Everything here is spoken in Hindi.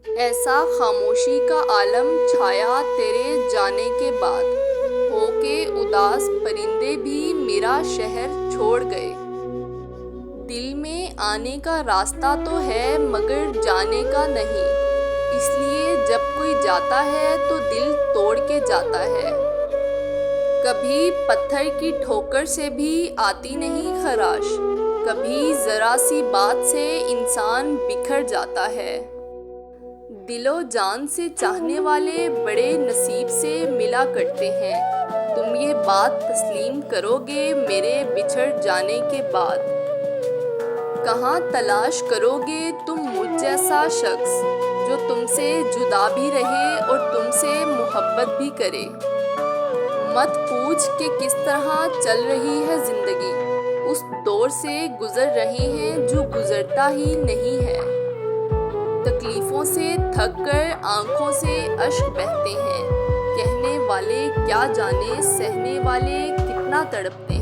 ऐसा खामोशी का आलम छाया तेरे जाने के बाद, होके उदास परिंदे भी मेरा शहर छोड़ गए। दिल में आने का रास्ता तो है मगर जाने का नहीं, इसलिए जब कोई जाता है तो दिल तोड़ के जाता है। कभी पत्थर की ठोकर से भी आती नहीं खराश, कभी ज़रा सी बात से इंसान बिखर जाता है। दिलो जान से चाहने वाले बड़े नसीब से मिला करते हैं, तुम ये बात तस्लीम करोगे मेरे बिछड़ जाने के बाद। कहाँ तलाश करोगे तुम मुझ जैसा शख्स जो तुमसे जुदा भी रहे और तुमसे मोहब्बत भी करे। मत पूछ कि किस तरह चल रही है ज़िंदगी, उस दौर से गुज़र रहे हैं जो गुज़रता ही नहीं है। तकलीफ़ों से थक कर आँखों से अश्क बहते हैं, कहने वाले क्या जाने सहने वाले कितना तड़पते